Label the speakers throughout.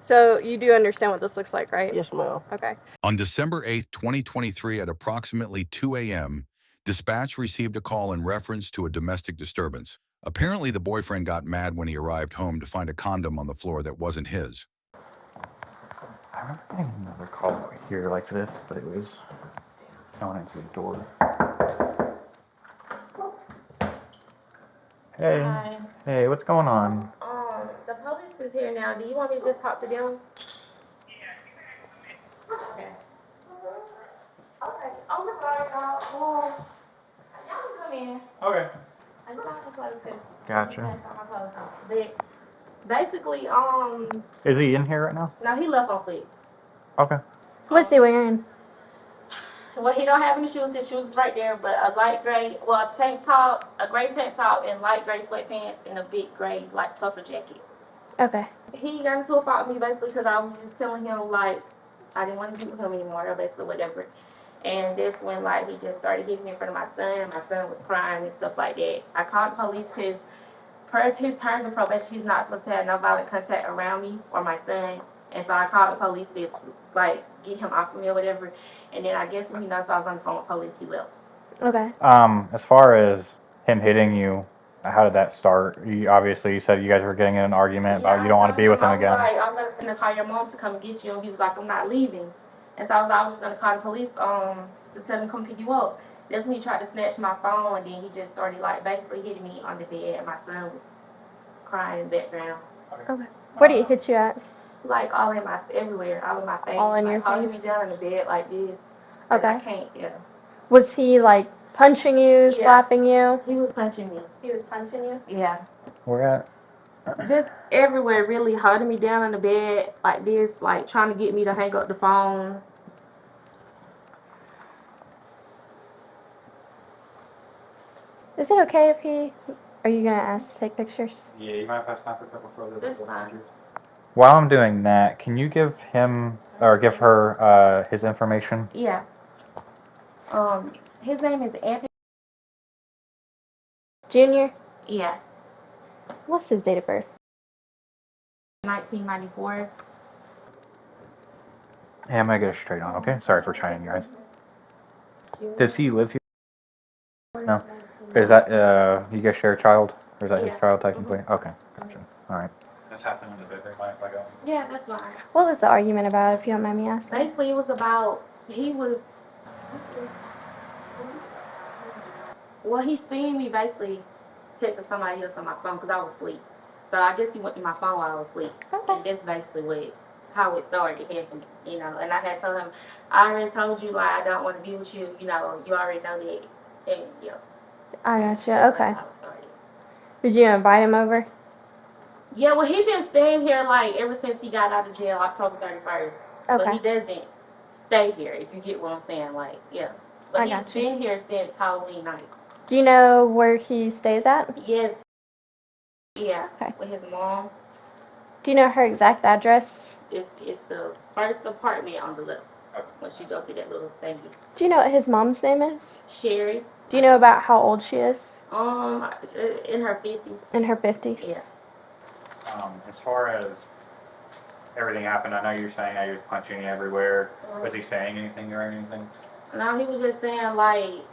Speaker 1: So you do understand what this looks like, right?
Speaker 2: Yes, ma'am.
Speaker 1: Okay.
Speaker 3: On December 8th, 2023, at approximately 2 a.m., dispatch received a call in reference to a domestic disturbance. Apparently, the boyfriend got mad when he arrived home to find a condom on the floor that wasn't his.
Speaker 4: I remember getting another call here like this, but it was going into the door. Hey.
Speaker 5: Hi.
Speaker 4: Hey, what's going on?
Speaker 5: The police is here now. Do you want me to just talk to them? Okay. Okay. I'm sorry, y'all. Y'all can come in.
Speaker 4: Okay.
Speaker 5: I just want to close this.
Speaker 4: Gotcha.
Speaker 5: My clothes. But basically,
Speaker 4: Is he in here right now?
Speaker 5: no, he left on foot.
Speaker 4: Okay.
Speaker 1: What's he wearing?
Speaker 5: Well, he don't have any shoes. His shoes right there, but a light gray, well, tank top, a gray tank top, and light gray sweatpants, and a big gray like puffer jacket.
Speaker 1: Okay.
Speaker 5: He got into a fight with me basically because I was just telling him like I didn't want to be with him anymore, or basically whatever. And this when like he just started hitting me in front of my son. My son was crying and stuff like that. I called the police because per his terms of probation, he's not supposed to have no violent contact around me or my son. And so I called the police to like get him off of me or whatever. And then I guess when he noticed I was on the phone with police, he left.
Speaker 1: Okay.
Speaker 4: As far as him hitting you, how did that start? You said you guys were getting in an argument about you don't want to be with him again.
Speaker 5: Like, I'm gonna call your mom to come and get you, and he was like, I'm not leaving. And so I was just gonna call the police to tell them to come pick you up. That's when he tried to snatch my phone, and then he just started like basically hitting me on the bed, and my son was crying in the background.
Speaker 1: Okay. Where did he hit you at?
Speaker 5: Like all in my everywhere, all in my face,
Speaker 1: All in
Speaker 5: like
Speaker 1: your
Speaker 5: holding
Speaker 1: face?
Speaker 5: me down in the bed like this. And
Speaker 1: Okay.
Speaker 5: I can't. Yeah.
Speaker 1: Was he like punching you, slapping you?
Speaker 5: He was punching me.
Speaker 1: He was punching you?
Speaker 5: Yeah.
Speaker 4: Where at?
Speaker 5: Just everywhere, really holding me down in the bed like this, like trying to get me to hang up the phone.
Speaker 1: Is it okay if he... Are you going to ask to take pictures?
Speaker 4: Yeah, you might have time for a couple further.
Speaker 5: That's fine.
Speaker 4: While I'm doing that, can you give him or give her his information?
Speaker 5: Yeah. His name is Anthony.
Speaker 1: Junior?
Speaker 5: Yeah.
Speaker 1: What's his date of birth?
Speaker 5: 1994.
Speaker 4: Hey, I'm gonna get it straight on, okay? Sorry for chiming, guys. Does he live here? No. Is that you guys share a child, or is that his child technically? Okay, gotcha. All right. This happened in the bedroom, mind if I go?
Speaker 5: Yeah, that's fine.
Speaker 1: What was the argument about, if you don't mind me asking?
Speaker 5: Basically, it was about he seen me basically texting somebody else on my phone because I was asleep. So I guess he went to my phone while I was asleep.
Speaker 1: Okay.
Speaker 5: And that's basically how it started happening, And I had told him, I already told you, like, I don't want to be with you, you already know that. And,
Speaker 1: I gotcha.
Speaker 5: that's
Speaker 1: Okay.
Speaker 5: how it started.
Speaker 1: Did you invite him over?
Speaker 5: Yeah, well, he been staying here, like, ever since he got out of jail, October 31st. But he
Speaker 1: Okay.
Speaker 5: doesn't stay here, if you get what I'm saying. Like, yeah. But he's been here since Halloween night.
Speaker 1: Do you know where he stays at?
Speaker 5: Yes. Yeah.
Speaker 1: Okay.
Speaker 5: With his mom.
Speaker 1: Do you know her exact address?
Speaker 5: It's the first apartment on the left. Once you go through that little thingy.
Speaker 1: Do you know what his mom's name is?
Speaker 5: Sherry.
Speaker 1: Do you know about how old she is?
Speaker 5: In her 50s.
Speaker 1: In her 50s?
Speaker 5: Yeah.
Speaker 4: As far as everything happened, I know you're saying that he was punching you everywhere. Was he saying anything or anything?
Speaker 5: No, he was just saying like,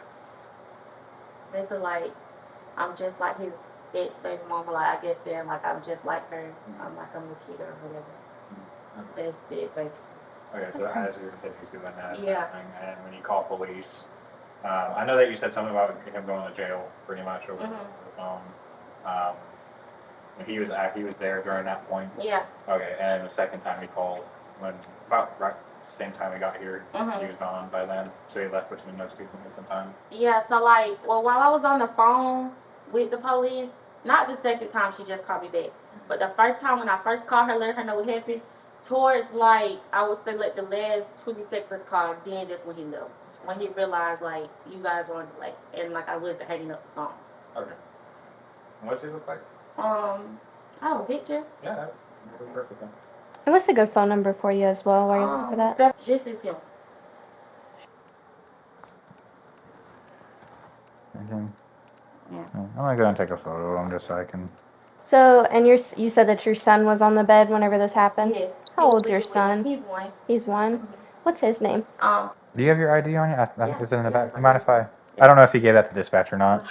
Speaker 5: basically like, I'm just like his ex-baby mama. Like I guess saying like I'm just like her. I'm like I'm a cheater or whatever. That's it, basically.
Speaker 4: Okay, so as he's doing that,
Speaker 5: Yeah.
Speaker 4: and when you call police, I know that you said something about him going to jail pretty much over the phone. He was there during that point.
Speaker 5: Yeah.
Speaker 4: Okay, and the second time he called, when about right the same time we got here, he was gone by then. So he left between those two points in time.
Speaker 5: Yeah. So like, well, while I was on the phone with the police, not the second time she just called me back, but the first time when I first called her, let her know what happened. Towards like I was still at the last 20 seconds of the call, then that's when he left. When he realized like you guys were like and like I wasn't hanging up the phone.
Speaker 4: Okay. What's he look like?
Speaker 5: I have a picture.
Speaker 4: Yeah, that would be perfect then.
Speaker 1: And what's a good phone number for you as well while you're looking for that?
Speaker 5: Just as him.
Speaker 4: Okay.
Speaker 5: Yeah.
Speaker 4: I'm gonna go and take a photo of him just so I can
Speaker 1: So, and you said that your son was on the bed whenever this happened?
Speaker 5: Yes.
Speaker 1: How old's your son?
Speaker 5: He's 1.
Speaker 1: He's 1? What's his name?
Speaker 4: Do you have your ID on you?
Speaker 5: Yeah.
Speaker 4: Is it in the
Speaker 5: Yeah,
Speaker 4: back?
Speaker 5: it's
Speaker 4: You mind if I?
Speaker 5: Yeah.
Speaker 4: I don't know if he gave that to dispatch or not.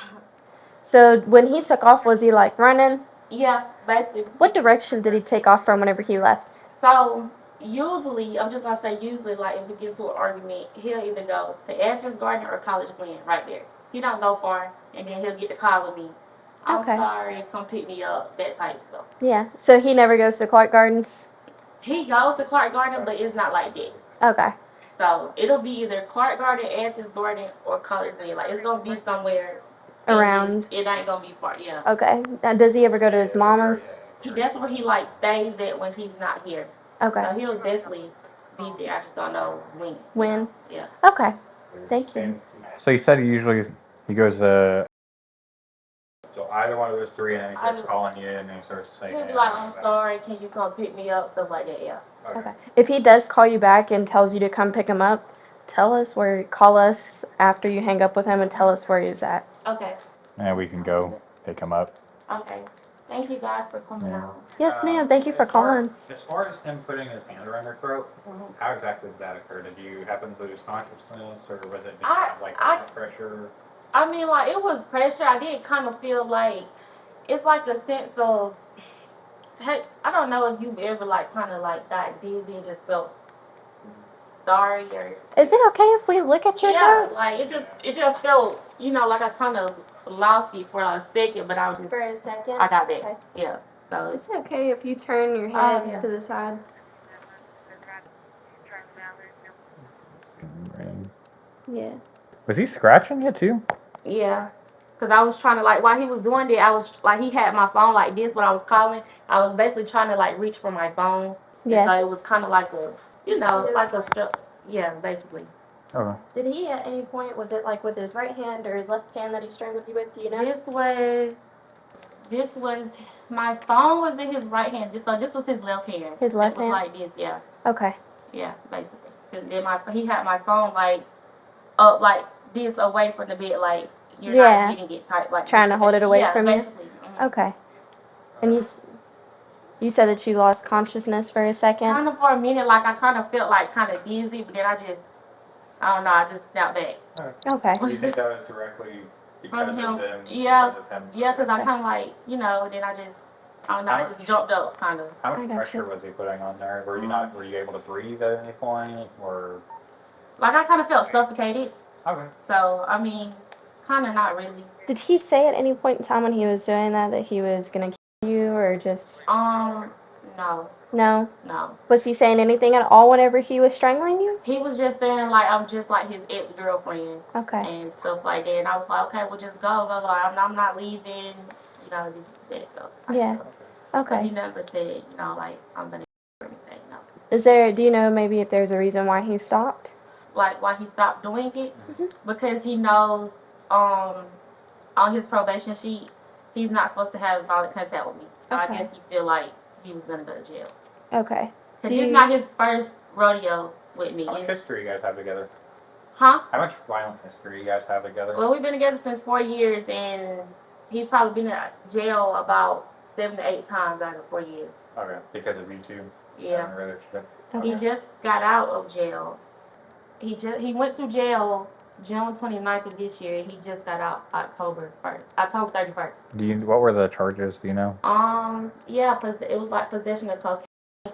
Speaker 1: So, when he took off, was he like running?
Speaker 5: Yeah, basically.
Speaker 1: What direction did he take off from whenever he left?
Speaker 5: So usually, I'm just gonna say usually, like if we get into an argument, he'll either go to Athens Garden or College Glen, right there. He don't go far, and then he'll get the call of me. I'm
Speaker 1: Okay.
Speaker 5: sorry, come pick me up, that type of stuff.
Speaker 1: Yeah. So he never goes to Clark Gardens?
Speaker 5: He goes to Clark Garden, but it's not like that.
Speaker 1: Okay.
Speaker 5: So it'll be either Clark Garden, Athens Garden, or College Glen. Like it's gonna be somewhere
Speaker 1: Around.
Speaker 5: It ain't gonna be far. Yeah.
Speaker 1: Okay. Does he ever go to his mama's?
Speaker 5: That's where he like stays at when he's not here.
Speaker 1: Okay.
Speaker 5: So he'll definitely be there. I just don't know when.
Speaker 1: When?
Speaker 5: Yeah.
Speaker 1: Okay. Thank you.
Speaker 4: So you said he goes so either one of those three, and then he starts calling you, and then he starts saying.
Speaker 5: He'll be like, "I'm sorry, can you come pick me up?" Stuff like that. Yeah.
Speaker 1: Okay. If he does call you back and tells you to come pick him up, call us after you hang up with him and tell us where he's at.
Speaker 5: Okay.
Speaker 4: And we can go pick him up.
Speaker 5: Okay. Thank you guys for coming
Speaker 4: Yeah.
Speaker 5: out.
Speaker 1: Yes, ma'am. Thank you for calling.
Speaker 4: As far as him putting his hand around your throat, how exactly did that occur? Did you happen to lose consciousness, or was it just kind of like pressure?
Speaker 5: I mean, like it was pressure. I did kind of feel like it's like a sense of. Hey, I don't know if you've ever like kind of like got dizzy and just felt starry or.
Speaker 1: Is it okay if we look at your
Speaker 5: Yeah,
Speaker 1: throat?
Speaker 5: like it just felt like I kind of lost it for a second, but I was just.
Speaker 1: For a second?
Speaker 5: I got back.
Speaker 1: Okay.
Speaker 5: Yeah. So
Speaker 1: Is it okay if you turn your head
Speaker 5: yeah.
Speaker 1: to the side? Yeah.
Speaker 4: Was he scratching you too?
Speaker 5: Yeah. Cause I was trying to like while he was doing that, I was like he had my phone like this when I was calling. I was basically trying to like reach for my phone.
Speaker 1: Yeah.
Speaker 5: And so it was kind of like a like a yeah, basically.
Speaker 4: Okay.
Speaker 1: Did he at any point, was it like with his right hand or his left hand that he strangled you with? Do you know?
Speaker 5: This was my phone was in his right hand. This was his left hand.
Speaker 1: His left hand?
Speaker 5: It was like this, yeah.
Speaker 1: Okay.
Speaker 5: Yeah, basically. Cause then he had my phone like up like this away from the bed, like you're not getting it tight, like
Speaker 1: trying to hold it away from you.
Speaker 5: Basically.
Speaker 1: Okay. And you said that you lost consciousness for a second.
Speaker 5: Kind of for a minute, like I kind of felt like kind of dizzy, but then I don't know, I just snapped back.
Speaker 1: Okay.
Speaker 4: Do you think that was directly because
Speaker 5: From
Speaker 4: of
Speaker 5: him?
Speaker 4: him?
Speaker 5: Yeah.
Speaker 4: Because of him?
Speaker 5: Yeah, cause I kind of like then I just I just jumped up kind of.
Speaker 4: How much pressure was he putting on there? Were you able to breathe at any point, or?
Speaker 5: Like I kind of felt suffocated.
Speaker 4: Okay.
Speaker 5: So I mean, kind of not really.
Speaker 1: Did he say at any point in time when he was doing that he was gonna kill you, or just?
Speaker 5: No.
Speaker 1: No.
Speaker 5: No.
Speaker 1: Was he saying anything at all whenever he was strangling you?
Speaker 5: He was just saying like I'm just like his ex-girlfriend.
Speaker 1: Okay.
Speaker 5: And stuff like that. And I was like, okay, well just go. I'm not leaving. That stuff.
Speaker 1: Yeah.
Speaker 5: Stuff.
Speaker 1: Okay.
Speaker 5: But he never said, like I'm gonna or anything. No.
Speaker 1: Do you know maybe if there's a reason why he stopped?
Speaker 5: Like why he stopped doing it? Because he knows on his probation sheet he's not supposed to have violent contact with me. So I guess he feel like he was gonna go to jail.
Speaker 1: Okay.
Speaker 5: Because it's not his first rodeo with me.
Speaker 4: How much history you guys have together?
Speaker 5: Huh?
Speaker 4: How much violent history you guys have together?
Speaker 5: Well, we've been together since 4 years, and he's probably been in jail about 7 to 8 times out of 4 years.
Speaker 4: Okay, because of you two?
Speaker 5: Yeah.
Speaker 1: Okay.
Speaker 5: He just got out of jail. He went to jail June 29th of this year, and he just got out October 31st.
Speaker 4: What were the charges? Do you know?
Speaker 5: Yeah, it was like possession of cocaine,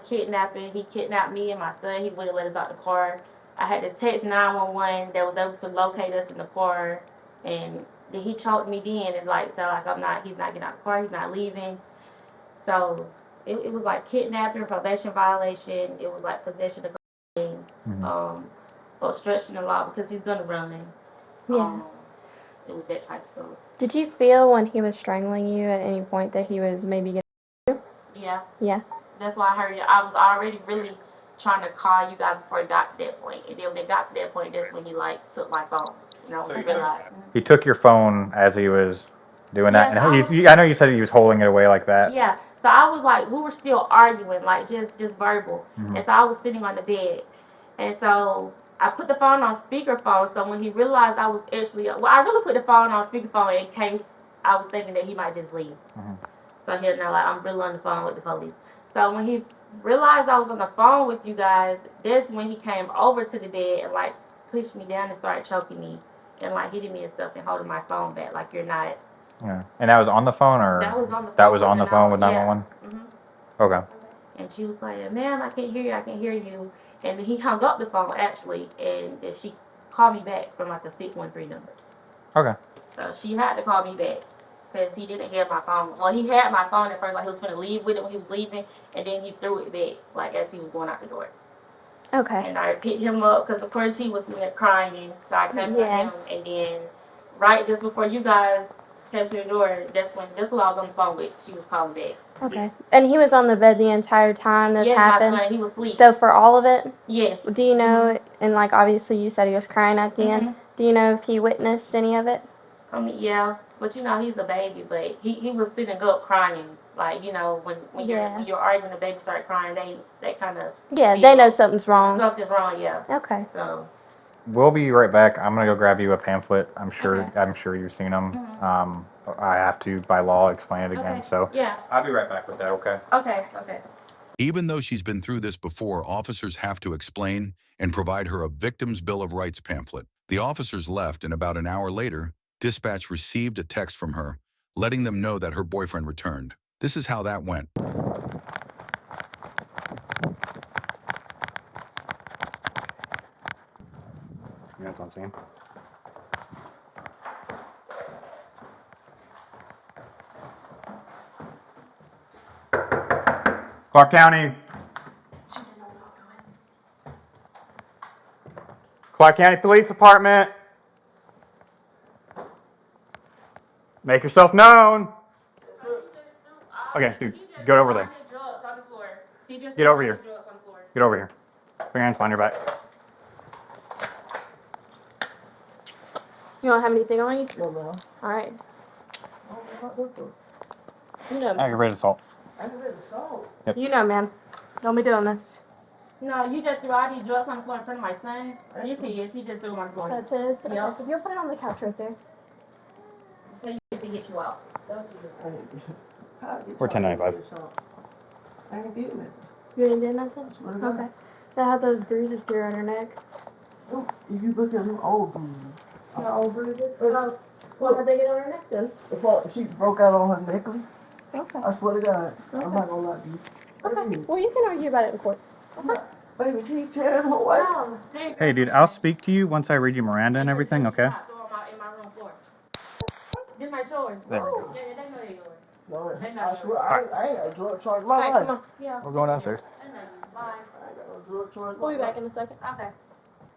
Speaker 5: kidnapping. He kidnapped me and my son. He wouldn't let us out the car. I had to text 911. That was able to locate us in the car, and then he choked me then and he's not getting out the car. He's not leaving. So it was like kidnapping, probation violation. It was like possession of cocaine, obstruction of law because he's gonna run.
Speaker 1: Yeah.
Speaker 5: It was that type of stuff.
Speaker 1: Did you feel when he was strangling you at any point that he was maybe gonna?
Speaker 5: Yeah.
Speaker 1: Yeah.
Speaker 5: That's why I heard you. I was already really trying to call you guys before it got to that point. And then when it got to that point, that's when he took my phone.
Speaker 4: So
Speaker 5: he realized.
Speaker 4: He took your phone as he was doing that, and
Speaker 5: Yes,
Speaker 4: I know you said he was holding it away like that.
Speaker 5: Yeah. So I was like, we were still arguing, like just verbal. And so I was sitting on the bed. And so I put the phone on speakerphone. So when he realized I was I really put the phone on speakerphone in case I was thinking that he might just leave. So he was like, I'm really on the phone with the police. So when he realized I was on the phone with you guys, that's when he came over to the bed and like pushed me down and started choking me and like hitting me and stuff and holding my phone back like you're not.
Speaker 4: Yeah. And that was on the phone, or
Speaker 5: That was on the phone.
Speaker 4: that was on the phone with 911?
Speaker 5: Yeah. Mhm.
Speaker 4: Okay.
Speaker 5: And she was like, "Ma'am, I can't hear you. I can't hear you." And he hung up the phone actually, and she called me back from like a 613 number.
Speaker 4: Okay.
Speaker 5: So she had to call me back because he didn't have my phone. Well, he had my phone at first, like he was gonna leave with it when he was leaving, and then he threw it back like as he was going out the door.
Speaker 1: Okay.
Speaker 5: And I picked him up because of course he was crying, so I came to him, and then right just before you guys came to the door, that's who I was on the phone with. She was calling back.
Speaker 1: Okay. And he was on the bed the entire time this
Speaker 5: Yes,
Speaker 1: happened?
Speaker 5: my son, he was asleep.
Speaker 1: So for all of it?
Speaker 5: Yes.
Speaker 1: Do you know, and like obviously you said he was crying at the end, do you know if he witnessed any of it?
Speaker 5: I mean, yeah, but you know he's a baby, but he was sitting up crying, like you know when you're arguing, the baby start crying, they kind of
Speaker 1: they know something's wrong.
Speaker 5: Something's wrong, yeah.
Speaker 1: Okay.
Speaker 5: So
Speaker 4: We'll be right back. I'm gonna go grab you a pamphlet. I'm
Speaker 5: Okay.
Speaker 4: sure you've seen them. I have to by law explain it again.
Speaker 5: Okay.
Speaker 4: So
Speaker 5: Yeah.
Speaker 4: I'll be right back with that. Okay.
Speaker 5: Okay.
Speaker 3: Even though she's been through this before, officers have to explain and provide her a Victim's Bill of Rights pamphlet. The officers left, and about an hour later, dispatch received a text from her, letting them know that her boyfriend returned. This is how that went.
Speaker 4: Yeah, it's on scene. Clark County. Clark County Police Department. Make yourself known. Okay, dude, go over there. Get over here. Get over here. Put your hands behind your back.
Speaker 1: You don't have anything on you?
Speaker 2: No, no.
Speaker 1: Alright. You know,
Speaker 4: Aggravated assault.
Speaker 2: Aggravated assault?
Speaker 4: Yep.
Speaker 1: you know, man. Don't be doing this.
Speaker 5: No, you just threw all these drugs on the floor in front of my son. Yes, he is. He just threw them on the floor.
Speaker 1: That's his?
Speaker 5: Yeah.
Speaker 1: Okay, so you'll put it on the couch right there.
Speaker 5: So you get to get you out.
Speaker 4: We're 1095.
Speaker 2: I ain't getting it.
Speaker 1: You didn't do nothing? Okay. They had those bruises through on her neck.
Speaker 2: If you look at them old bruises.
Speaker 1: The old bruises? What did they get on her neck then?
Speaker 2: She broke out on her necklace.
Speaker 1: Okay.
Speaker 2: I swear to God.
Speaker 1: Okay.
Speaker 2: I'm not gonna lie to you.
Speaker 1: Okay. Well, you can argue about it in court. Okay.
Speaker 2: Baby, can you tell her what?
Speaker 5: No.
Speaker 4: Hey, dude, I'll speak to you once I read you Miranda and everything, okay?
Speaker 5: Throw them out in my room floor. This my chores.
Speaker 4: There we go.
Speaker 5: Yeah, they know they're yours.
Speaker 2: No, I swear, I ain't got a drug charge in my
Speaker 1: Alright,
Speaker 2: life.
Speaker 1: come on.
Speaker 5: Yeah.
Speaker 4: We're going downstairs.
Speaker 5: They know you. Bye.
Speaker 2: I ain't got no drug charge in my
Speaker 1: We'll be
Speaker 2: life.
Speaker 1: back in a second.
Speaker 5: Okay.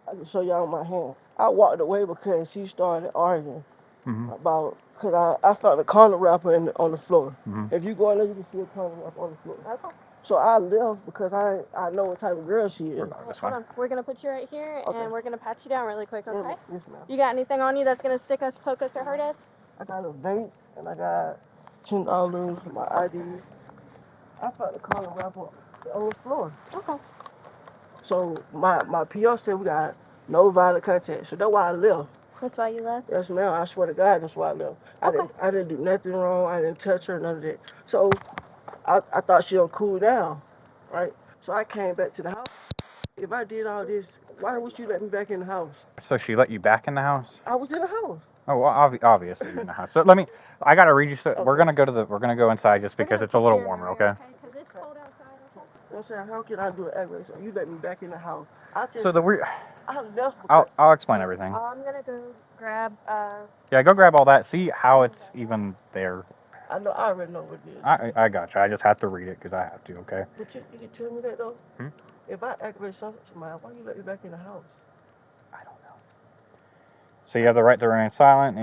Speaker 2: I can show y'all my hand. I walked away because she started arguing about, because I found a condom wrapper on the floor. If you go in there, you can see a condom wrapper on the floor.
Speaker 1: Okay.
Speaker 2: So I left because I know what type of girl she is.
Speaker 1: Hold on. We're going to put you right here, and we're going to pat you down really quick, okay?
Speaker 2: Yes, ma'am.
Speaker 1: You got anything on you that's going to stick us, poke us, or hurt us?
Speaker 2: I got a vape and I got $10 for my ID. I found the condom wrapper on the floor.
Speaker 1: Okay.
Speaker 2: So my PR said we got no violent contact. So that's why I left.
Speaker 1: That's why you left?
Speaker 2: Yes, ma'am. I swear to God, that's why I left.
Speaker 1: Okay.
Speaker 2: I didn't do nothing wrong. I didn't touch her, none of that. So I thought she would cool down, right? So I came back to the house. If I did all this, why would you let me back in the house?
Speaker 4: So she let you back in the house?
Speaker 2: I was in the house.
Speaker 4: Oh, well, obviously you're in the house. So I gotta read you. So we're gonna go inside just because it's a little warmer, okay?
Speaker 1: Because it's cold outside, okay?
Speaker 2: You know what I'm saying? How can I do an aggravated assault? You let me back in the house.
Speaker 4: So
Speaker 2: I left because
Speaker 4: I'll explain everything.
Speaker 1: I'm going to go grab,
Speaker 4: Yeah, go grab all that. See how it's even there.
Speaker 2: I already know what it is.
Speaker 4: I got you. I just have to read it because I have to, okay?
Speaker 2: But you can tell me that though? If I aggravate somebody, why you let me back in the house?
Speaker 4: I don't know. So you have the right to remain silent. Do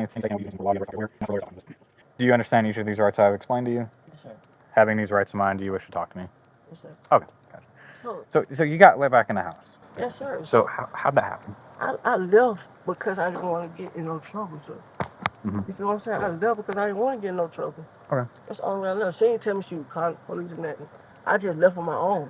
Speaker 4: you understand each of these rights I've explained to you?
Speaker 2: Yes, sir.
Speaker 4: Having these rights in mind, do you wish to talk to me?
Speaker 2: Yes, sir.
Speaker 4: Okay, gotcha. So you got let back in the house?
Speaker 2: Yes, sir.
Speaker 4: So how'd that happen?
Speaker 2: I left because I didn't want to get in no trouble, sir. You feel what I'm saying? I left because I didn't want to get in no trouble.
Speaker 4: Okay.
Speaker 2: That's the only way I left. She didn't tell me she was calling the police and nothing. I just left on my own.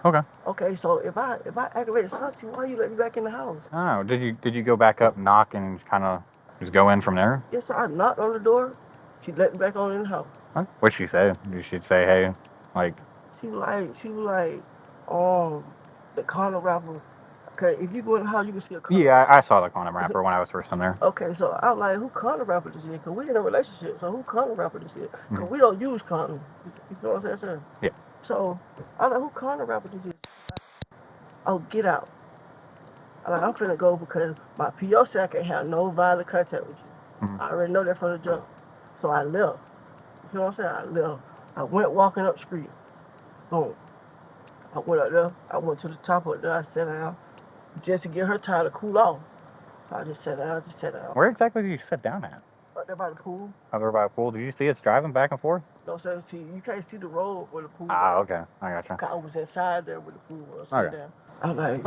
Speaker 4: Okay.
Speaker 2: Okay, so if I aggravated assault you, why you let me back in the house?
Speaker 4: Oh, did you go back up, knock, and kind of just go in from there?
Speaker 2: Yes, sir. I knocked on the door. She let me back on in the house.
Speaker 4: What'd she say? You should say, hey, like.
Speaker 2: She was like, the corner rapper. Okay, if you go in the house, you can see a corner
Speaker 4: Yeah,
Speaker 2: rapper.
Speaker 4: I saw the condom wrapper when I was first in there.
Speaker 2: Okay, so I was like, who corner rapper this is? Because we in a relationship, so who corner rapper this is? Because
Speaker 4: Mhm.
Speaker 2: we don't use condoms. You know what I'm saying?
Speaker 4: Yeah.
Speaker 2: So I was like, who corner rapper this is? Oh, get out. I'm finna go because my PO said I can't have no violent contact with you.
Speaker 4: Mhm.
Speaker 2: I already know that from the jump. So I left. You know what I'm saying? I left. I went walking up the street. Boom. I went up there. I went to the top of there. I sat down just to get her time to cool off. So I just sat down,
Speaker 4: Where exactly did you sit down at?
Speaker 2: Right there by the pool.
Speaker 4: Over by the pool. Did you see us driving back and forth?
Speaker 2: No, sir, see, you can't see the road where the pool
Speaker 4: Ah,
Speaker 2: was.
Speaker 4: okay. I gotcha.
Speaker 2: I was inside there where the pool was. Sit
Speaker 4: Okay.
Speaker 2: down. I'm like,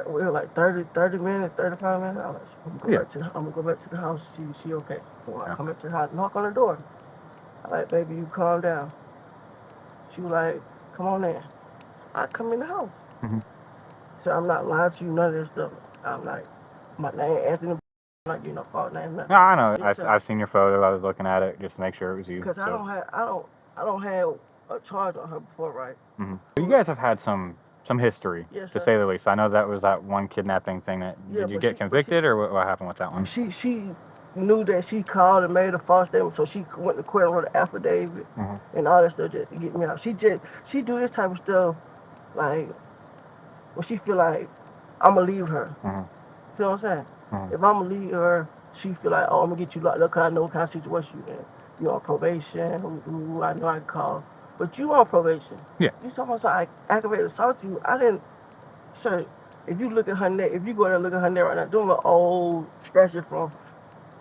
Speaker 2: we were like 30 minutes, 35 minutes. I was like,
Speaker 4: Yeah.
Speaker 2: I'm gonna go back to the house and see if she okay. So I
Speaker 4: Yeah.
Speaker 2: come back to the house, knock on the door. I'm like, baby, you calm down. She was like, come on in. I come in the house.
Speaker 4: Mhm.
Speaker 2: So I'm not lying to you, none of this stuff. I'm like, my name Anthony. I'm not getting no false name, nothing.
Speaker 4: No, I know.
Speaker 2: Yes, sir.
Speaker 4: I've seen your photo. I was looking at it just to make sure it was you.
Speaker 2: Cause
Speaker 4: So.
Speaker 2: I don't have a charge on her before, right?
Speaker 4: You guys have had some history,
Speaker 2: Yes,
Speaker 4: to
Speaker 2: sir.
Speaker 4: say the least. I know that was that one kidnapping thing. That
Speaker 2: Yeah,
Speaker 4: did you
Speaker 2: but
Speaker 4: get convicted, or what happened with that one?
Speaker 2: she knew that she called and made a false statement, so she went to court and wrote an affidavit
Speaker 4: Mhm.
Speaker 2: and all that stuff just to get me out. She do this type of stuff like when she feel like I'ma leave her.
Speaker 4: Mhm.
Speaker 2: You know what I'm saying?
Speaker 4: Mhm.
Speaker 2: If I'ma leave her, she feel like, oh, I'm gonna get you locked up because I know what kind of situation you in. You on probation? Who I know I can call, but you on probation.
Speaker 4: Yeah.
Speaker 2: You talking about so I aggravated assault you? I didn't. Sir, if you look at her neck, if you go there and look at her neck right now, doing an old scratches from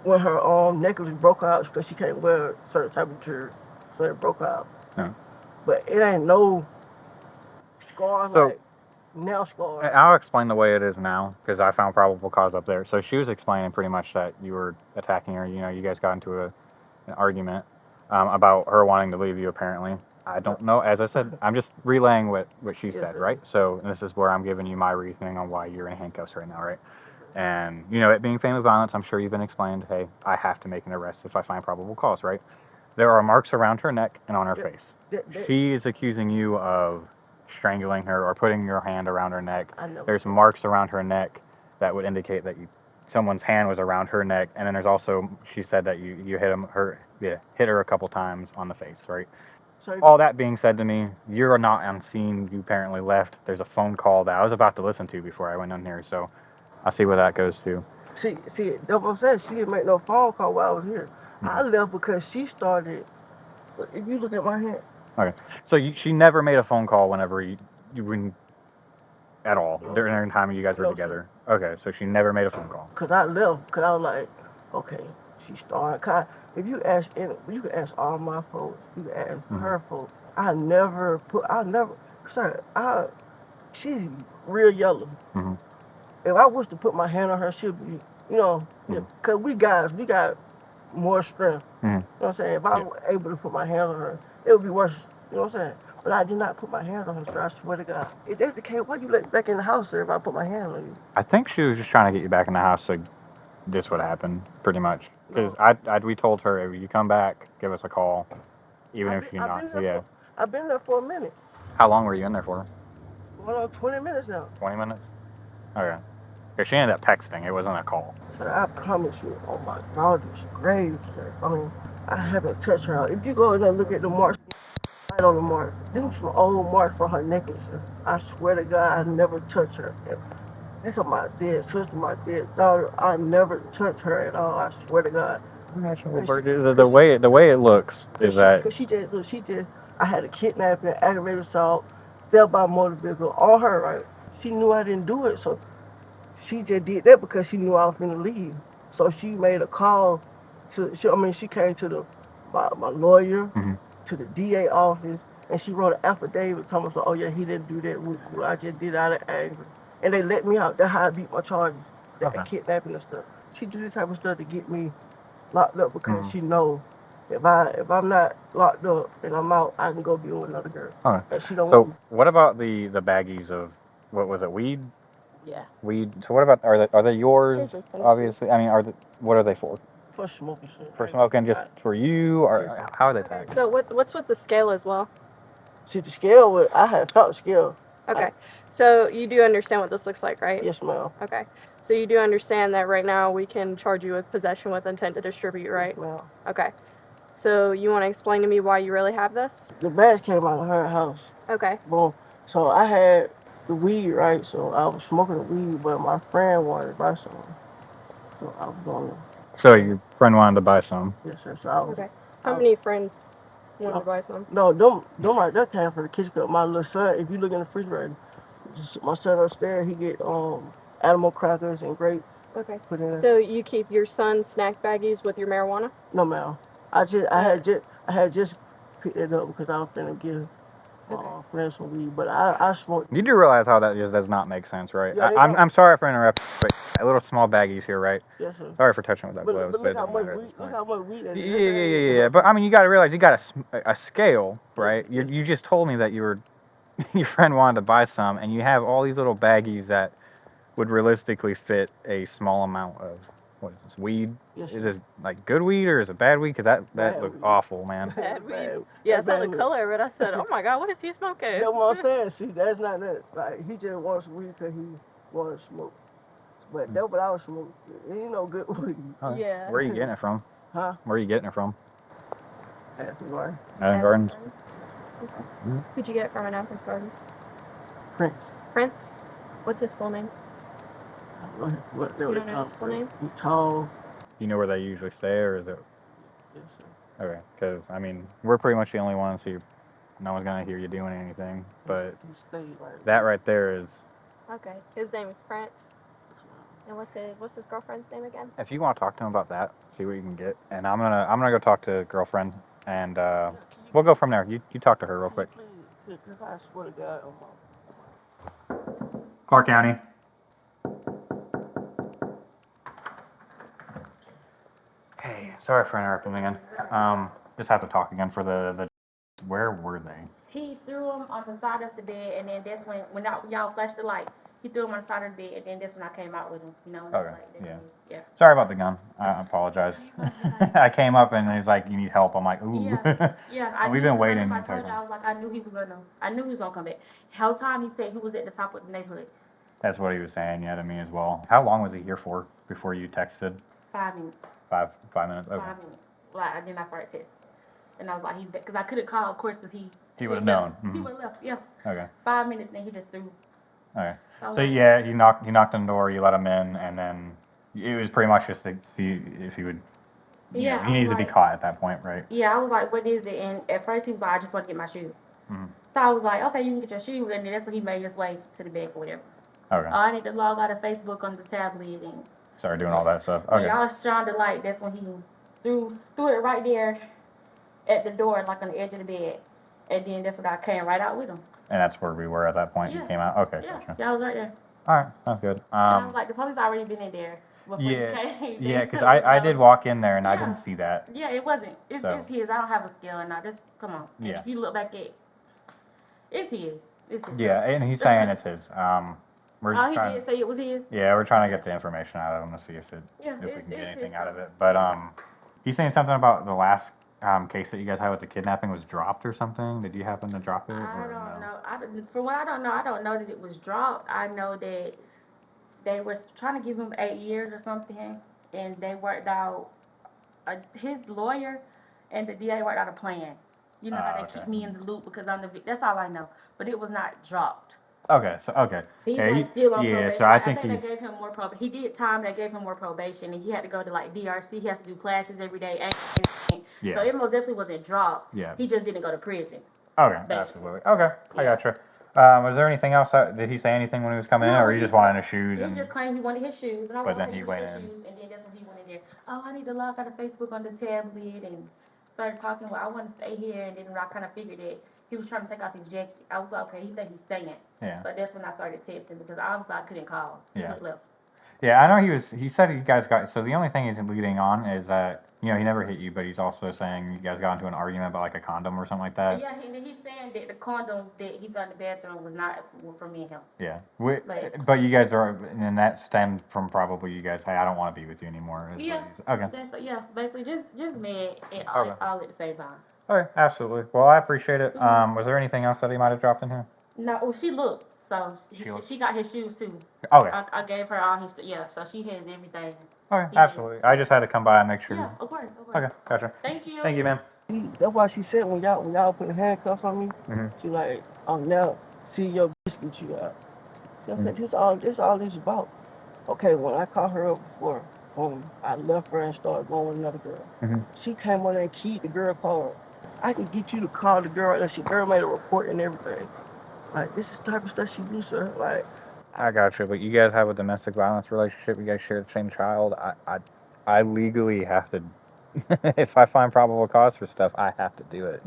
Speaker 2: when her necklace broke out because she can't wear certain type of jewelry, so it broke out.
Speaker 4: Yeah.
Speaker 2: But it ain't no scars
Speaker 4: So
Speaker 2: like nail scars.
Speaker 4: I'll explain the way it is now because I found probable cause up there. So she was explaining pretty much that you were attacking her. You know, you guys got into an argument about her wanting to leave you. Apparently, I don't know. As I said, I'm just relaying what she
Speaker 2: Yes,
Speaker 4: said,
Speaker 2: sir.
Speaker 4: right? So this is where I'm giving you my reasoning on why you're in handcuffs right now, right? And you know, it being family violence, I'm sure you've been explained. Hey, I have to make an arrest if I find probable cause, right? There are marks around her neck and on her
Speaker 2: Yep.
Speaker 4: face.
Speaker 2: That
Speaker 4: She is accusing you of strangling her or putting your hand around her neck.
Speaker 2: I never
Speaker 4: There's
Speaker 2: said.
Speaker 4: marks around her neck that would indicate that someone's hand was around her neck. And then there's also, she said that you hit her a couple times on the face, right?
Speaker 2: So
Speaker 4: All that being said to me, you're not on scene. You apparently left. There's a phone call that I was about to listen to before I went in here, so I'll see where that goes to.
Speaker 2: see, that's what I'm saying. She didn't make no phone call while I was here. I
Speaker 4: Mhm.
Speaker 2: left because she started. If you look at my hand,
Speaker 4: Okay, so she never made a phone call whenever you wouldn't at all
Speaker 2: no
Speaker 4: during
Speaker 2: sir,
Speaker 4: the time you guys were
Speaker 2: no sir.
Speaker 4: together. Okay, so she never made a phone call.
Speaker 2: Cause I left, cause I was like, okay, she started. Cause if you ask, you can ask all my folks, you can ask
Speaker 4: Hmm.
Speaker 2: her folks. I never, sir. She's real yellow.
Speaker 4: Hmm.
Speaker 2: If I was to put my hand on her, she'd be,
Speaker 4: Hmm.
Speaker 2: cause we guys, we got more strength.
Speaker 4: Hmm.
Speaker 2: You know what I'm saying? If I
Speaker 4: Yeah.
Speaker 2: was able to put my hand on her, it would be worse. You know what I'm saying? But I did not put my hand on her, sir. I swear to God. If that's the case, why you let me back in the house, sir? If I put my hand on you?
Speaker 4: I think she was just trying to get you back in the house so this would happen, pretty much. Because
Speaker 2: No.
Speaker 4: we told her, if you come back, give us a call, even
Speaker 2: I've
Speaker 4: if
Speaker 2: been,
Speaker 4: you're
Speaker 2: I've
Speaker 4: not.
Speaker 2: been there
Speaker 4: Yeah.
Speaker 2: for, I've been there for a minute.
Speaker 4: How long were you in there for?
Speaker 2: Well, 20 minutes now.
Speaker 4: 20 minutes? Okay. Because she ended up texting. It wasn't a call.
Speaker 2: Sir, I promise you, on my daughter's grave, sir. I mean, I haven't touched her. If you go in there and look at the marks, right on the mark, them some old marks from her necklace, sir. I swear to God, I never touched her. This is my dead sister, my dead daughter. I never touched her at all. I swear to God. Cause she,
Speaker 4: The
Speaker 2: cause she,
Speaker 4: way it looks is that.
Speaker 2: cause she just, look, I had a kidnapping, aggravated assault, theft by motor vehicle on her, right? She knew I didn't do it, so she just did that because she knew I was gonna leave. So she made a call she came to my lawyer,
Speaker 4: Mhm.
Speaker 2: to the DA office, and she wrote an affidavit telling us, oh yeah, he didn't do that. I just did it out of anger. And they let me out. That's how I beat my charges.
Speaker 4: Okay.
Speaker 2: That kidnapping and stuff. She do this type of stuff to get me locked up because
Speaker 4: Mhm.
Speaker 2: she know if I'm not locked up and I'm out, I can go be with another girl.
Speaker 4: Okay.
Speaker 2: And she don't want
Speaker 4: So
Speaker 2: me.
Speaker 4: what about the baggies of what was it?
Speaker 1: Yeah.
Speaker 4: Weed. So what about are they
Speaker 1: His
Speaker 4: yours?
Speaker 1: is Tennessee.
Speaker 4: Obviously. I mean, what are they for?
Speaker 2: For smoking shit.
Speaker 4: For smoking, just for you, or
Speaker 2: Yes, sir.
Speaker 4: how are they tagged?
Speaker 1: So what's with the scale as well?
Speaker 2: See, the scale, I had felt the scale.
Speaker 1: Okay. So you do understand what this looks like, right?
Speaker 2: Yes, ma'am.
Speaker 1: Okay. So you do understand that right now we can charge you with possession with intent to distribute, right?
Speaker 2: Yes, ma'am.
Speaker 1: Okay. So you want to explain to me why you really have this?
Speaker 2: The badge came out of her house.
Speaker 1: Okay.
Speaker 2: Boom. So I had the weed, right? So I was smoking the weed, but my friend wanted to buy some. So I was going to.
Speaker 4: So your friend wanted to buy some.
Speaker 2: Yes, sir. So I was.
Speaker 1: Okay. How many friends wanted
Speaker 2: No,
Speaker 1: to buy some?
Speaker 2: no, them right there came from the kitchen. Cause my little son, if you look in the refrigerator, my son upstairs, he get animal crackers and grapes.
Speaker 1: Okay.
Speaker 2: Put in there.
Speaker 1: So you keep your son's snack baggies with your marijuana?
Speaker 2: No, ma'am. I had just picked it up because I was gonna give friends some weed, but I smoked.
Speaker 4: You do realize how that just does not make sense, right?
Speaker 2: Yeah, they
Speaker 4: I'm
Speaker 2: don't.
Speaker 4: I'm sorry for interrupting, but little small baggies here, right?
Speaker 2: Yes, sir.
Speaker 4: Sorry for touching with that
Speaker 2: But,
Speaker 4: gloves,
Speaker 2: but
Speaker 4: but it
Speaker 2: look how
Speaker 4: doesn't
Speaker 2: much
Speaker 4: matter at
Speaker 2: weed.
Speaker 4: this
Speaker 2: Look
Speaker 4: point.
Speaker 2: how much weed.
Speaker 4: Yeah. But I mean, you got to realize you got a scale, right?
Speaker 2: Yes.
Speaker 4: You just told me that your friend wanted to buy some, and you have all these little baggies that would realistically fit a small amount of what is this weed?
Speaker 2: Yes,
Speaker 4: Is
Speaker 2: sir.
Speaker 4: it like good weed or is it bad weed? Because that
Speaker 2: Bad
Speaker 4: looks
Speaker 2: weed.
Speaker 4: awful, man.
Speaker 1: Bad weed.
Speaker 2: Bad-
Speaker 1: Yeah, I
Speaker 2: that's
Speaker 1: saw the
Speaker 2: bad weed.
Speaker 1: color of it. I said, oh my God, what is he smoking?
Speaker 2: That's what I'm saying. See, that's not that. Like he just wants weed because he wants to smoke. But that's what I was smoking. It ain't no good weed.
Speaker 4: Okay.
Speaker 1: Yeah.
Speaker 4: Where are you getting it from?
Speaker 2: Huh?
Speaker 4: Where are you getting it from?
Speaker 2: Athens Garden.
Speaker 4: Island Gardens.
Speaker 1: Okay. Who'd you get it from in Athens Gardens?
Speaker 2: Prince.
Speaker 1: Prince? What's his full name?
Speaker 2: What they
Speaker 1: You
Speaker 2: would
Speaker 1: don't know his full name?
Speaker 2: He tall.
Speaker 4: You know where they usually stay, or is it?
Speaker 2: Yes, sir.
Speaker 4: Okay, because I mean, we're pretty much the only ones who no one's gonna hear you doing anything. But
Speaker 2: He stayed right.
Speaker 4: that right there is.
Speaker 1: Okay. His name is Prince. And what's his girlfriend's name again?
Speaker 4: If you want to talk to him about that, see what you can get, and I'm gonna go talk to girlfriend, and we'll go from there. You talk to her real quick.
Speaker 2: Please, because I swear to God,
Speaker 4: Clark County. Hey, sorry for interrupting again. Just have to talk again for the. Where were they?
Speaker 5: He threw him on the side of the bed, and then that's when y'all flashed the light. He threw him on the side of the bed, and then that's when I came out with him. You know.
Speaker 4: Okay,
Speaker 5: Like,
Speaker 4: yeah.
Speaker 5: Yeah.
Speaker 4: Sorry about the gun. I apologize. I came up and he's like, "You need help." I'm like, "Ooh."
Speaker 5: Yeah.
Speaker 4: And we've been waiting the
Speaker 5: I
Speaker 4: entire
Speaker 5: told you, I
Speaker 4: time.
Speaker 5: was like, I knew he was gonna come back. Whole time he said he was at the top of the neighborhood.
Speaker 4: That's what he was saying, yeah, to me as well. How long was he here for before you texted?
Speaker 5: 5 minutes.
Speaker 4: 5 minutes. Okay.
Speaker 5: 5 minutes. Like, and then I started texting, and I was like, because I couldn't call, of course, because
Speaker 4: He would have known.
Speaker 5: He would have left. Yeah.
Speaker 4: Okay.
Speaker 5: 5 minutes, and then he just threw.
Speaker 4: Okay.
Speaker 5: So
Speaker 4: So
Speaker 5: like,
Speaker 4: yeah, you knocked on the door, you let him in, and then it was pretty much just to see if he would.
Speaker 5: Yeah,
Speaker 4: He needs to be caught at that point, right?
Speaker 5: Yeah, I was like, what is it? And at first he was like, I just want to get my shoes.
Speaker 4: Mm-hmm.
Speaker 5: So I was like, okay, you can get your shoes. And then that's when he made his way to the bed or whatever.
Speaker 4: Okay.
Speaker 5: I need to log out of Facebook on the tablet. And
Speaker 4: Started doing all that stuff.
Speaker 5: when
Speaker 4: Okay.
Speaker 5: y'all shined the light, that's when he threw it right there at the door, like on the edge of the bed. And then that's when I came right out with him.
Speaker 4: And that's where we were at that point.
Speaker 5: Yeah.
Speaker 4: You came out. Okay.
Speaker 5: Yeah,
Speaker 4: Gotcha.
Speaker 5: y'all was right there.
Speaker 4: All right. Sounds good.
Speaker 5: And I was like, the police already been in there before you came.
Speaker 4: Yeah, because I did walk in there and I
Speaker 5: Yeah.
Speaker 4: didn't see that.
Speaker 5: Yeah, it wasn't. It's his. I don't have a scale or not. Come on. And
Speaker 4: Yeah.
Speaker 5: if you look back at, it's his. It's his.
Speaker 4: Yeah, and he's saying it's his. We're just
Speaker 5: He
Speaker 4: trying.
Speaker 5: did say it was his.
Speaker 4: Yeah, we're trying to get the information out of him to see if we can get anything out of it. But he's saying something about the last case that you guys had with the kidnapping was dropped or something. Did you happen to drop it?
Speaker 5: I
Speaker 4: Or
Speaker 5: don't
Speaker 4: no?
Speaker 5: know. For what I don't know that it was dropped. I know that they were trying to give him 8 years or something, and they worked out. His lawyer and the DA worked out a plan. You know how they keep me in the loop because I'm the. That's all I know. But it was not dropped.
Speaker 4: Okay, so okay.
Speaker 5: So he's
Speaker 4: Yeah,
Speaker 5: still on probation.
Speaker 4: so I
Speaker 5: I
Speaker 4: think
Speaker 5: think they
Speaker 4: he's.
Speaker 5: gave him more probation. He did time. They gave him more probation, and he had to go to like DRC. He has to do classes every day.
Speaker 4: Yeah.
Speaker 5: So it most definitely wasn't dropped.
Speaker 4: Yeah.
Speaker 5: He just didn't go to prison.
Speaker 4: Okay,
Speaker 5: Basically.
Speaker 4: absolutely. Okay, I gotcha. Was there anything else? Did he say anything when he was coming in, or he just wanted his shoes?
Speaker 5: He just claimed he wanted his shoes, and I was
Speaker 4: But
Speaker 5: like,
Speaker 4: then
Speaker 5: okay,
Speaker 4: he
Speaker 5: you
Speaker 4: went
Speaker 5: get your
Speaker 4: in.
Speaker 5: shoes, and then that's when he went in there. Oh, I need to log out of Facebook on the tablet, and started talking. Well, I want to stay here, and then I kind of figured that he was trying to take off his jacket. I was like, okay, he think he's staying.
Speaker 4: Yeah.
Speaker 5: So that's when I started texting because obviously I couldn't call. He
Speaker 4: Yeah.
Speaker 5: left.
Speaker 4: Yeah, I know he was. He said you guys got. So the only thing he's leading on is that he never hit you, but he's also saying you guys got into an argument about like a condom or something like that.
Speaker 5: Yeah, he's saying that the condom that he found in the bathroom was not for me and him.
Speaker 4: Yeah,
Speaker 5: Like,
Speaker 4: but you guys are, and that stemmed from probably you guys. Hey, I don't want to be with you anymore.
Speaker 5: yeah,
Speaker 4: Okay.
Speaker 5: that's yeah, basically just mad at
Speaker 4: Okay.
Speaker 5: all at the same time.
Speaker 4: Okay. Absolutely. Well, I appreciate it.
Speaker 5: Mhm.
Speaker 4: Was there anything else that he might have dropped in here?
Speaker 5: No, well, she looked. So
Speaker 4: She looked.
Speaker 5: she got his shoes too.
Speaker 4: Okay.
Speaker 5: I gave her all his yeah. So she has everything
Speaker 4: Okay.
Speaker 5: he needed.
Speaker 4: Absolutely. I just had to come by and make sure.
Speaker 5: Yeah, of course, of course.
Speaker 4: Okay. Gotcha.
Speaker 5: Thank you.
Speaker 4: Thank you, man.
Speaker 2: That's why she said when y'all put handcuffs on me,
Speaker 4: Mm-hmm.
Speaker 2: she like, oh now see your biscuit you out. I said, this all this about. Okay, when I called her up before, I left her and started going with another girl.
Speaker 4: Mm-hmm.
Speaker 2: She came on there and keyed the girl call. I can get you to call the girl, and she girl made a report and everything. Like this is the type of stuff she do, sir. Like
Speaker 4: I got you, but you guys have a domestic violence relationship. You guys share the same child. I legally have to. If I find probable cause for stuff, I have to do it.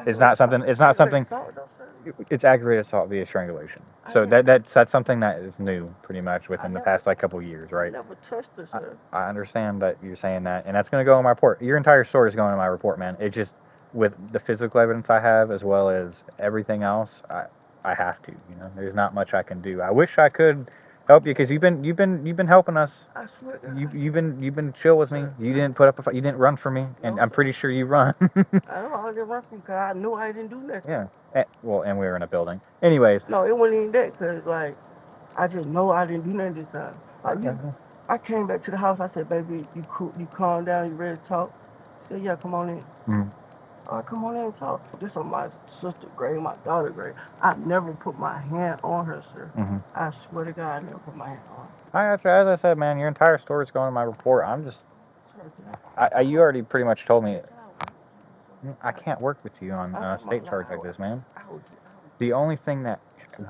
Speaker 4: It's not something. It's not something.
Speaker 2: assault though, sir.
Speaker 4: It's aggravated assault via strangulation.
Speaker 2: I
Speaker 4: So
Speaker 2: never,
Speaker 4: that's something that is new, pretty much
Speaker 2: I
Speaker 4: within the
Speaker 2: never,
Speaker 4: past like couple years,
Speaker 2: I
Speaker 4: right?
Speaker 2: never touched her,
Speaker 4: I,
Speaker 2: sir.
Speaker 4: I understand that you're saying that, and that's going to go in my report. Your entire story is going in my report, man. It just with the physical evidence I have as well as everything else, I have to. There's not much I can do. I wish I could help you because you've been helping us.
Speaker 2: I swear to
Speaker 4: You
Speaker 2: God,
Speaker 4: you've been chill with me.
Speaker 2: sir.
Speaker 4: You didn't put up a fight. You didn't run for me, and
Speaker 2: No,
Speaker 4: I'm
Speaker 2: sir.
Speaker 4: pretty sure you run.
Speaker 2: I don't know, I didn't run from because I knew I didn't do nothing.
Speaker 4: Yeah. Well, and we were in a building. Anyways.
Speaker 2: No, it wasn't even that because like I just know I didn't do nothing this time. Like I came back to the house. I said, baby, you cool, you calm down, you ready to talk? She said, yeah, come on in.
Speaker 4: Mm.
Speaker 2: All right, come on in and talk. This on my sister grade, my daughter grade. I never put my hand on her, sir.
Speaker 4: Mm-hmm.
Speaker 2: I swear to God, I never put my hand on her.
Speaker 4: As I said, man, your entire story is going in my report. I'm just,
Speaker 2: Sir,
Speaker 4: you already pretty much told me
Speaker 2: can I work with you?
Speaker 4: I can't work with you on
Speaker 2: I
Speaker 4: a
Speaker 2: told my
Speaker 4: state charge like this, man.
Speaker 2: I would get,
Speaker 4: The only thing that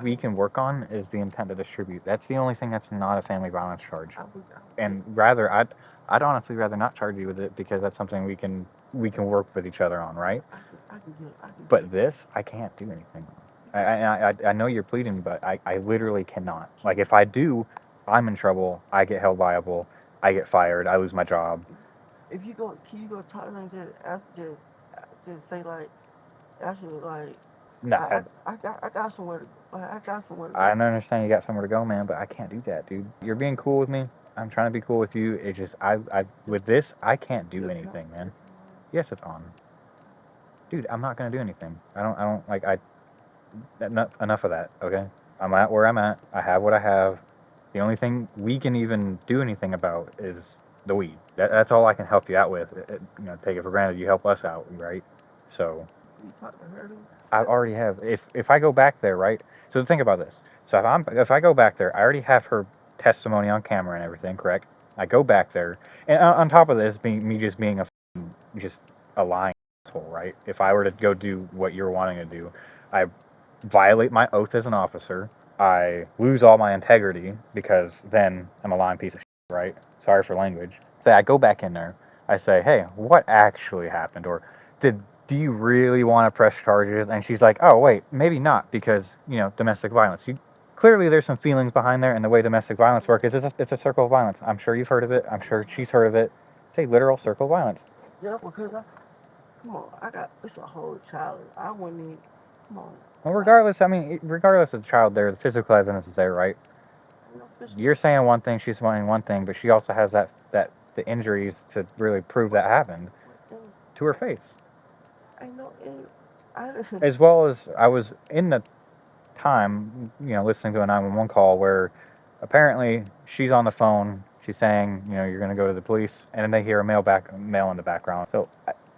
Speaker 4: we can work on is the intent to distribute. That's the only thing that's not a family violence charge.
Speaker 2: I would,
Speaker 4: And rather, I'd honestly rather not charge you with it because that's something we can work with each other on, right?
Speaker 2: I could
Speaker 4: But this, I can't do anything. I know you're pleading, but I literally cannot. Like if I do, I'm in trouble. I get held liable. I get fired. I lose my job.
Speaker 2: If you go, can you go talk to her and just ask, just say like, ask her like,
Speaker 4: No,
Speaker 2: I got somewhere to, like, I got somewhere to
Speaker 4: I
Speaker 2: go.
Speaker 4: understand you got somewhere to go, man, but I can't do that, dude. You're being cool with me. I'm trying to be cool with you. It's just I with this, I can't do anything, man. Yes, it's on, dude. I'm not gonna do anything. I don't like enough of that. Okay, I'm at where I'm at. I have what I have. The only thing we can even do anything about is the weed. That's all I can help you out with. Take it for granted you help us out, right? So
Speaker 2: You talk to her.
Speaker 4: I already have. If I go back there, right? So think about this. So if I go back there, I already have her testimony on camera and everything, correct? I go back there, and on top of this, being me just being just a lying asshole, right? If I were to go do what you're wanting to do, I violate my oath as an officer. I lose all my integrity because then I'm a lying piece of shit, right? Sorry for language. Say I go back in there. I say, hey, what actually happened? Or do you really want to press charges? And she's like, oh, wait, maybe not because, domestic violence. Clearly there's some feelings behind there, and the way domestic violence works is it's a circle of violence. I'm sure you've heard of it. I'm sure she's heard of it. It's a literal circle of violence.
Speaker 2: Yeah, because come on, it's a whole child. I wouldn't even, come on.
Speaker 4: Well, regardless of the child there, the physical evidence is there, right? You're saying one thing, she's saying one thing, but she also has that the injuries to really prove that happened to her face,
Speaker 2: I know, I listen.
Speaker 4: as well as I was in the time, listening to a 911 call where apparently she's on the phone. She's saying, you're going to go to the police, and then they hear a male in the background. So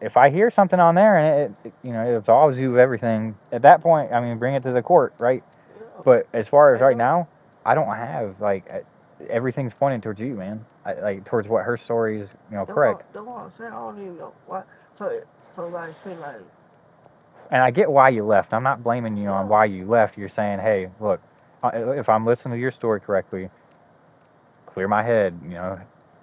Speaker 4: if I hear something on there and it absolves you of everything, at that point, I mean, bring it to the court, right? But as far as right now, I don't have everything's pointing towards you, man. Like towards what her story is, correct.
Speaker 2: That's what I'm saying. I don't even know why. So like, say like,
Speaker 4: And I get why you left. I'm not blaming you on
Speaker 2: yeah,
Speaker 4: why you left. You're saying, hey, look, if I'm listening to your story correctly, clear my head.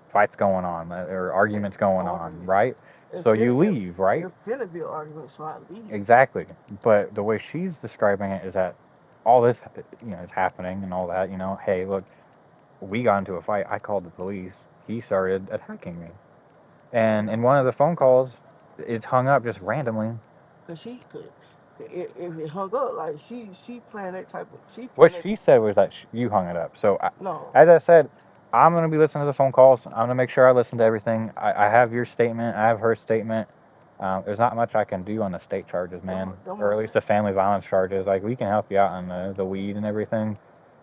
Speaker 4: Fights going on or arguments going on, right? So you leave, right?
Speaker 2: it's finna be an argument, so I leave.
Speaker 4: Exactly. But the way she's describing it is that all this, is happening and all that. Hey, look, we got into a fight. I called the police. He started attacking me. And in one of the phone calls, it's hung up just randomly.
Speaker 2: Cause she could, if it hung up, like she playing that type of, she
Speaker 4: What
Speaker 2: playing that,
Speaker 4: she said was that you hung it up. So,
Speaker 2: no.
Speaker 4: as I said, I'm going to be listening to the phone calls. I'm going to make sure I listen to everything. I have your statement. I have her statement. There's not much I can do on the state charges, man, or at least the family violence charges. Like, we can help you out on the weed and everything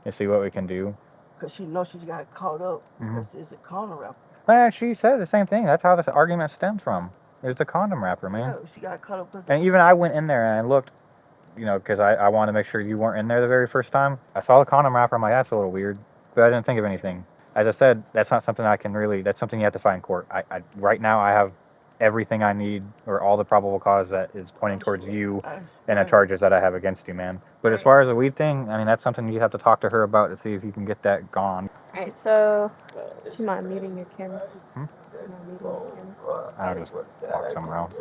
Speaker 4: and see what we can do.
Speaker 2: Cause she knows she's got caught up
Speaker 4: Mhm.
Speaker 2: because it's a corner rapper.
Speaker 4: Man, she said the same thing. That's how this argument stemmed from. It's the condom wrapper, man.
Speaker 2: Yeah, she got caught up because
Speaker 4: And even I went in there and I looked, because I wanted to make sure you weren't in there the very first time. I saw the condom wrapper. I'm like, that's a little weird, but I didn't think of anything. As I said, that's not something I can really. That's something you have to fight in court. Right now I have everything I need, or all the probable cause that is pointing towards you and the charges that I have against you, man. But as far as the weed thing, I mean, that's something you have to talk to her about to see if you can get that gone.
Speaker 1: Alright, so do you mind muting your camera?
Speaker 4: Hmm?
Speaker 1: Do you mind muting your camera?
Speaker 4: I'll just walk somewhere else.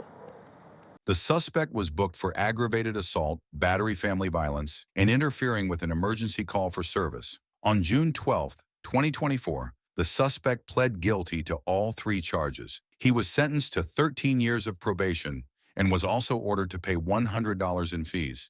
Speaker 3: The suspect was booked for aggravated assault, battery family violence, and interfering with an emergency call for service. On June 12, 2024, the suspect pled guilty to all 3 charges. He was sentenced to 13 years of probation and was also ordered to pay $100 in fees.